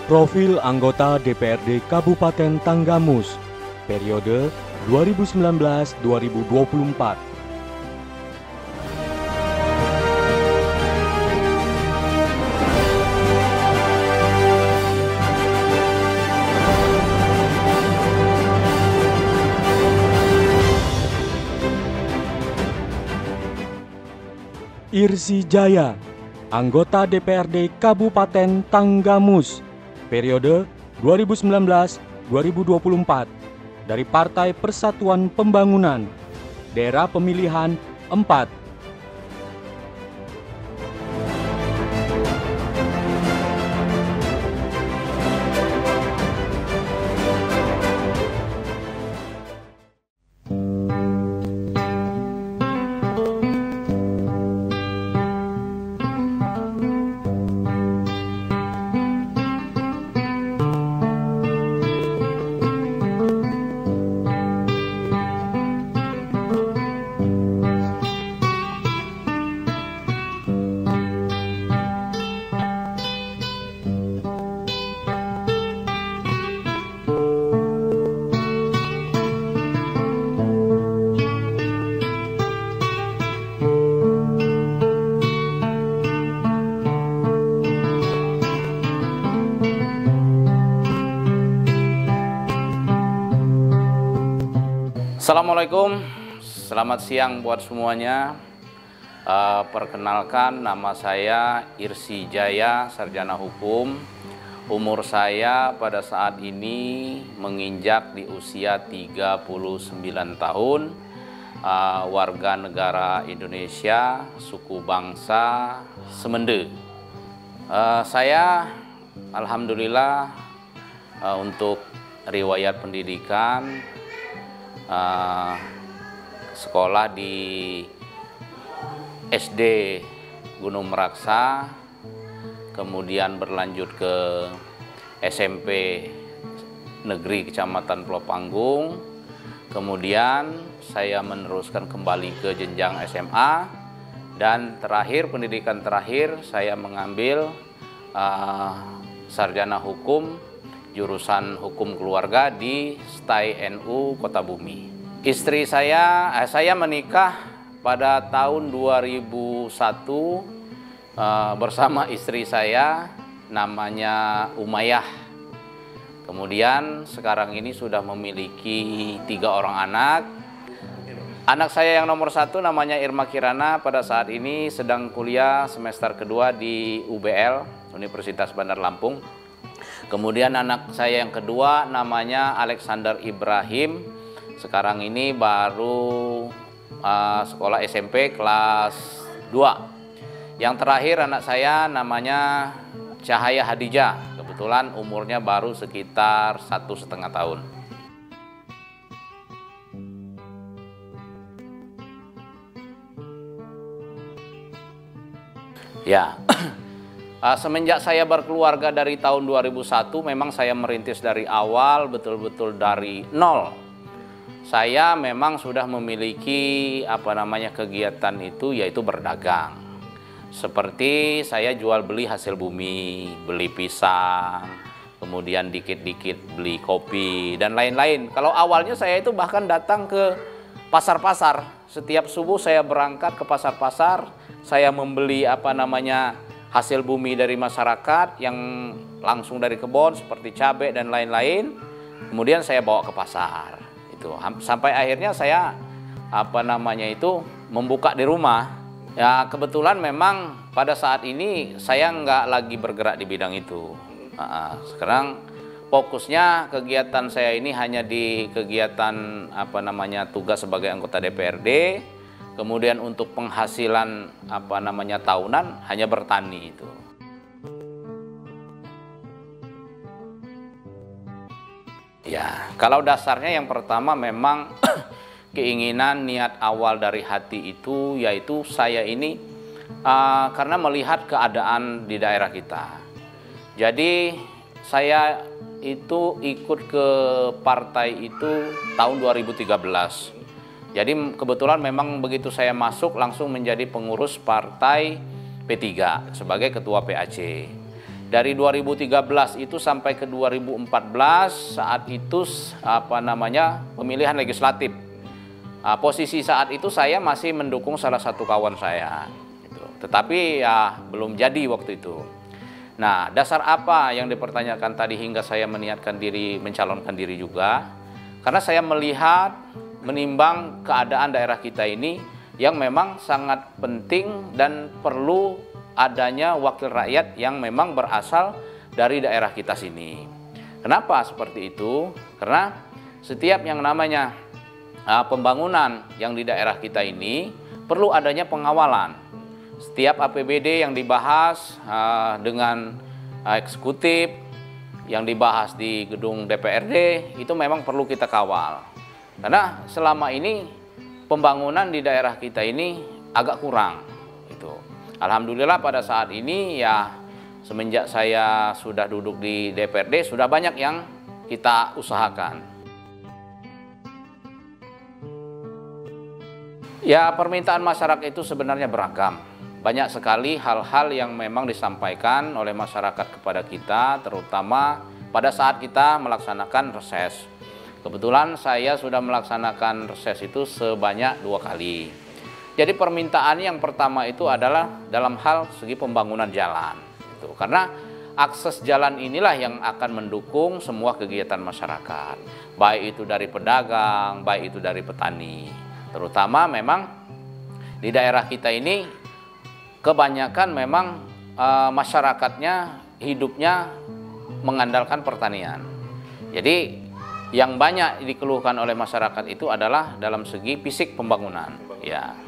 Profil anggota DPRD Kabupaten Tanggamus, periode 2019-2024. Irsi Jaya, anggota DPRD Kabupaten Tanggamus, periode 2019-2024, dari Partai Persatuan Pembangunan, daerah pemilihan 4. Assalamualaikum, selamat siang buat semuanya. Perkenalkan, nama saya Irsi Jaya, sarjana hukum. Umur saya pada saat ini menginjak di usia 39 tahun. Warga negara Indonesia, suku bangsa Semende. Saya alhamdulillah untuk riwayat pendidikan sekolah di SD Gunung Meraksa, kemudian berlanjut ke SMP Negeri Kecamatan Pulau Panggung, kemudian saya meneruskan kembali ke jenjang SMA, dan terakhir pendidikan terakhir saya mengambil sarjana hukum jurusan hukum keluarga di STAI NU Kota Bumi. Istri saya menikah pada tahun 2001 bersama istri saya namanya Umayyah. Kemudian sekarang ini sudah memiliki 3 orang anak. Anak saya yang nomor 1 namanya Irma Kirana, pada saat ini sedang kuliah semester kedua di UBL, Universitas Bandar Lampung. Kemudian anak saya yang kedua namanya Alexander Ibrahim, sekarang ini baru sekolah SMP kelas 2. Yang terakhir anak saya namanya Cahaya Hadijah, kebetulan umurnya baru sekitar 1,5 tahun. Ya. Semenjak saya berkeluarga dari tahun 2001, memang saya merintis dari awal, betul-betul dari nol. Saya memang sudah memiliki kegiatan itu, yaitu berdagang. Seperti saya jual beli hasil bumi, beli pisang, kemudian dikit-dikit beli kopi dan lain-lain. Kalau awalnya saya itu bahkan datang ke pasar-pasar. Setiap subuh saya berangkat ke pasar-pasar, saya membeli hasil bumi dari masyarakat yang langsung dari kebun seperti cabai dan lain-lain, kemudian saya bawa ke pasar. Itu sampai akhirnya saya membuka di rumah. Ya, kebetulan memang pada saat ini saya nggak lagi bergerak di bidang itu. Sekarang fokusnya kegiatan saya ini hanya di kegiatan tugas sebagai anggota DPRD. Kemudian untuk penghasilan tahunan hanya bertani itu. Ya, kalau dasarnya yang pertama memang keinginan niat awal dari hati itu, yaitu saya ini karena melihat keadaan di daerah kita. Jadi saya itu ikut ke partai itu tahun 2013. Jadi kebetulan memang begitu saya masuk langsung menjadi pengurus partai P3 sebagai ketua PAC. Dari 2013 itu sampai ke 2014, saat itu pemilihan legislatif. Posisi saat itu saya masih mendukung salah satu kawan saya, gitu. Tetapi ya belum jadi waktu itu. Nah, dasar apa yang dipertanyakan tadi hingga saya meniatkan diri mencalonkan diri juga? Karena saya melihat, menimbang keadaan daerah kita ini yang memang sangat penting dan perlu adanya wakil rakyat yang memang berasal dari daerah kita sini. Kenapa seperti itu? Karena setiap yang namanya pembangunan yang di daerah kita ini perlu adanya pengawalan. Setiap APBD yang dibahas dengan eksekutif, yang dibahas di gedung DPRD, itu memang perlu kita kawal. Karena selama ini pembangunan di daerah kita ini agak kurang. Alhamdulillah pada saat ini ya semenjak saya sudah duduk di DPRD sudah banyak yang kita usahakan. Ya, permintaan masyarakat itu sebenarnya beragam. Banyak sekali hal-hal yang memang disampaikan oleh masyarakat kepada kita, terutama pada saat kita melaksanakan reses. Kebetulan saya sudah melaksanakan reses itu sebanyak 2 kali. Jadi permintaan yang pertama itu adalah dalam hal segi pembangunan jalan. Karena akses jalan inilah yang akan mendukung semua kegiatan masyarakat. Baik itu dari pedagang, baik itu dari petani. Terutama memang di daerah kita ini kebanyakan memang masyarakatnya hidupnya mengandalkan pertanian. Jadi yang banyak dikeluhkan oleh masyarakat itu adalah dalam segi fisik pembangunan. Ya.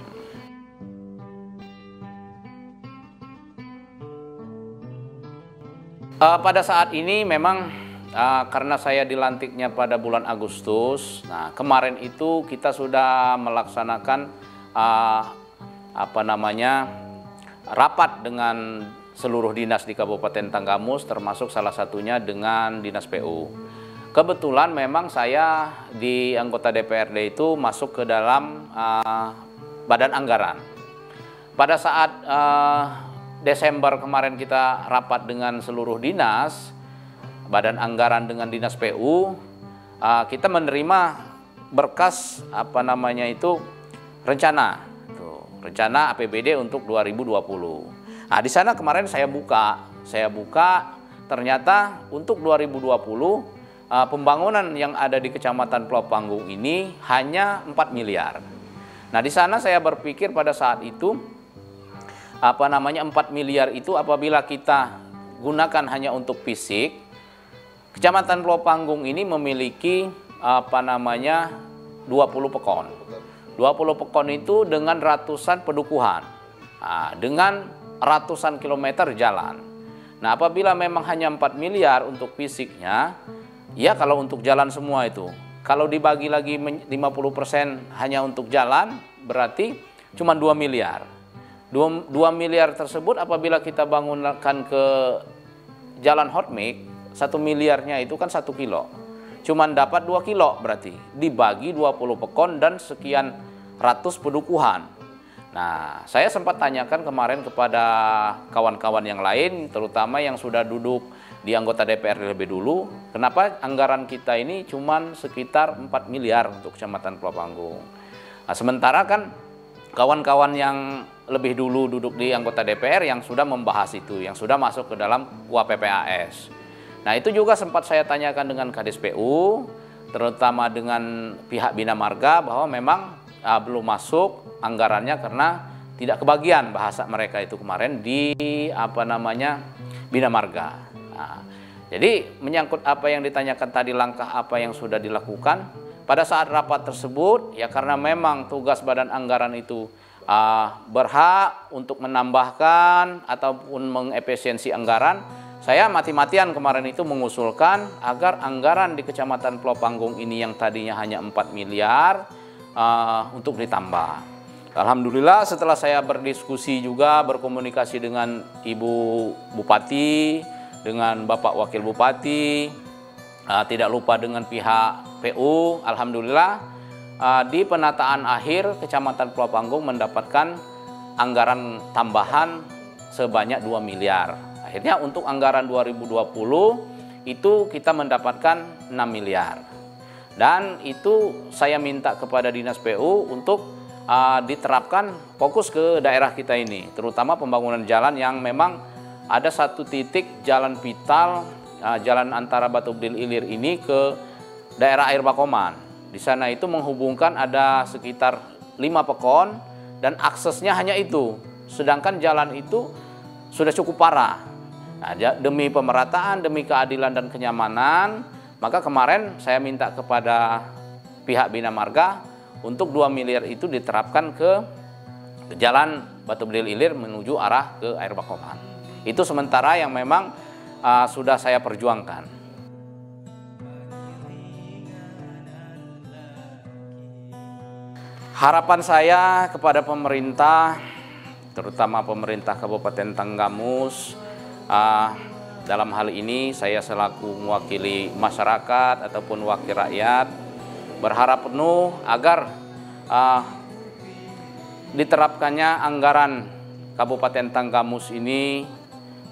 Pada saat ini memang karena saya dilantiknya pada bulan Agustus, nah kemarin itu kita sudah melaksanakan rapat dengan seluruh dinas di Kabupaten Tanggamus, termasuk salah satunya dengan Dinas PU. Kebetulan memang saya di anggota DPRD itu masuk ke dalam badan anggaran. Pada saat Desember kemarin kita rapat dengan seluruh dinas, badan anggaran dengan Dinas PU, kita menerima berkas rencana APBD untuk 2020. Nah, di sana kemarin saya buka ternyata untuk 2020 pembangunan yang ada di Kecamatan Pulau Panggung ini hanya 4 miliar. Nah, di sana saya berpikir pada saat itu 4 miliar itu apabila kita gunakan hanya untuk fisik, Kecamatan Pulau Panggung ini memiliki 20 pekon. 20 pekon itu dengan ratusan pedukuhan, dengan ratusan kilometer jalan. Nah, apabila memang hanya 4 miliar untuk fisiknya, ya kalau untuk jalan semua itu, kalau dibagi lagi 50% hanya untuk jalan, berarti cuma 2 miliar. 2 miliar tersebut apabila kita bangunkan ke jalan hotmix, 1 miliarnya itu kan 1 kilo. Cuman dapat 2 kilo berarti, dibagi 20 pekon dan sekian ratus pedukuhan. Nah, saya sempat tanyakan kemarin kepada kawan-kawan yang lain, terutama yang sudah duduk di anggota DPR lebih dulu, kenapa anggaran kita ini cuman sekitar 4 miliar untuk Kecamatan Pulau Panggung. Nah, sementara kan kawan-kawan yang lebih dulu duduk di anggota DPR yang sudah membahas itu, yang sudah masuk ke dalam UAPPAS. Nah, itu juga sempat saya tanyakan dengan Kadis PU, terutama dengan pihak Bina Marga, bahwa memang belum masuk anggarannya karena tidak kebagian bahasa mereka itu kemarin di Bina Marga. Nah, jadi menyangkut apa yang ditanyakan tadi, langkah apa yang sudah dilakukan pada saat rapat tersebut, ya karena memang tugas badan anggaran itu berhak untuk menambahkan ataupun mengefisiensi anggaran. Saya mati-matian kemarin itu mengusulkan agar anggaran di Kecamatan Pulau Panggung ini yang tadinya hanya 4 miliar untuk ditambah. Alhamdulillah setelah saya berdiskusi juga, berkomunikasi dengan Ibu Bupati, dengan Bapak Wakil Bupati, tidak lupa dengan pihak PU, alhamdulillah di penataan akhir Kecamatan Pulau Panggung mendapatkan anggaran tambahan sebanyak 2 miliar. Akhirnya untuk anggaran 2020 itu kita mendapatkan 6 miliar. Dan itu saya minta kepada Dinas PU untuk diterapkan fokus ke daerah kita ini, terutama pembangunan jalan yang memang ada satu titik jalan vital, jalan antara Batu Bedil Ilir ini ke daerah Air Bakoman. Di sana itu menghubungkan ada sekitar 5 pekon dan aksesnya hanya itu. Sedangkan jalan itu sudah cukup parah. Nah, demi pemerataan, demi keadilan dan kenyamanan, maka kemarin saya minta kepada pihak Bina Marga untuk 2 miliar itu diterapkan ke jalan Batu Bedil Ilir menuju arah ke Air Bakoman. Itu sementara yang memang sudah saya perjuangkan. Harapan saya kepada pemerintah, terutama pemerintah Kabupaten Tanggamus, dalam hal ini saya selaku mewakili masyarakat ataupun wakil rakyat berharap penuh agar diterapkannya anggaran Kabupaten Tanggamus ini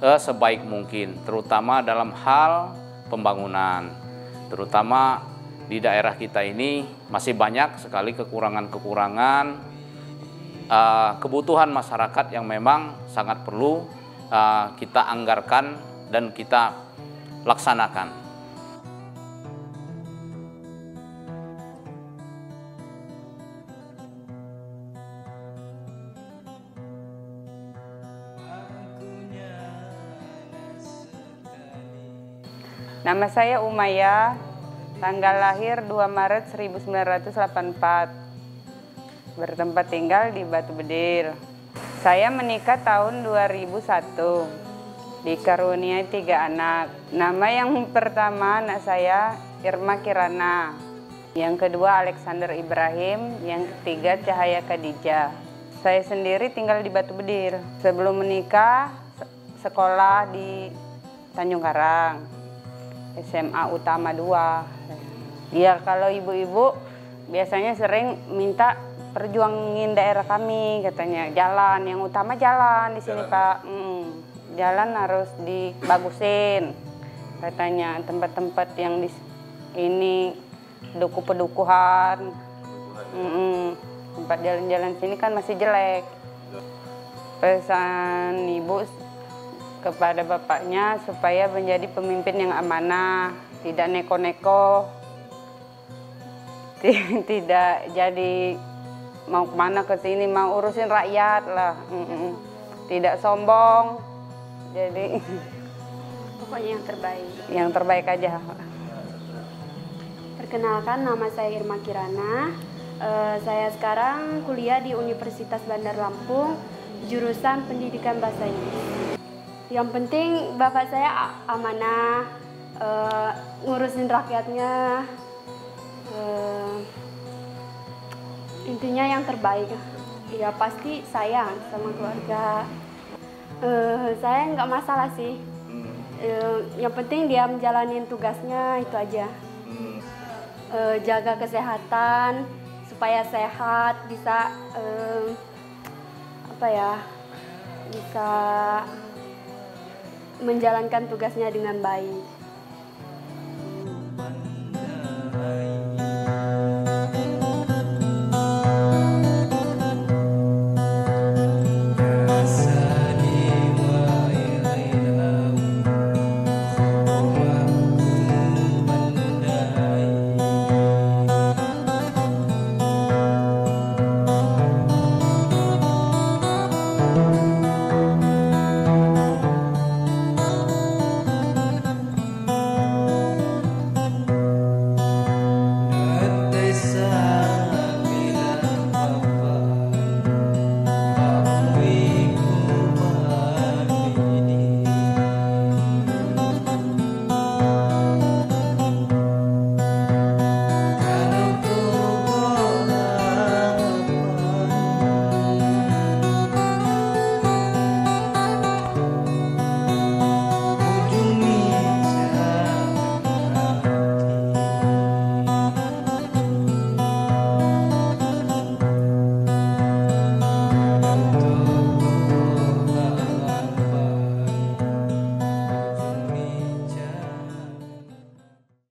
sebaik mungkin, terutama dalam hal pembangunan. Terutama di daerah kita ini masih banyak sekali kekurangan-kekurangan, kebutuhan masyarakat yang memang sangat perlu kita anggarkan dan kita laksanakan. Nama saya Umaya, tanggal lahir 2 Maret 1984, bertempat tinggal di Batu Bedil. Saya menikah tahun 2001, dikaruniai 3 anak. Nama yang pertama anak saya Irma Kirana, yang kedua Alexander Ibrahim, yang ketiga Cahaya Khadijah. Saya sendiri tinggal di Batu Bedil. Sebelum menikah sekolah di Tanjung Karang, SMA Utama 2. Ya kalau ibu-ibu biasanya sering minta perjuangin daerah kami, katanya jalan yang utama jalan di sini Pak, jalan harus dibagusin, katanya tempat-tempat yang di ini pedukuhan, tempat jalan-jalan sini kan masih jelek. Pesan ibu kepada bapaknya supaya menjadi pemimpin yang amanah, tidak neko-neko, tidak jadi mau kemana ke sini, mau urusin rakyat lah, tidak sombong, jadi pokoknya yang terbaik. Yang terbaik aja. Perkenalkan, nama saya Irma Kirana. Saya sekarang kuliah di Universitas Bandar Lampung, jurusan Pendidikan Bahasa Inggris. Yang penting bapak saya amanah, ngurusin rakyatnya. Intinya yang terbaik, ya pasti sayang sama keluarga. Saya nggak masalah sih, yang penting dia menjalani tugasnya itu aja. Jaga kesehatan supaya sehat, bisa bisa menjalankan tugasnya dengan baik.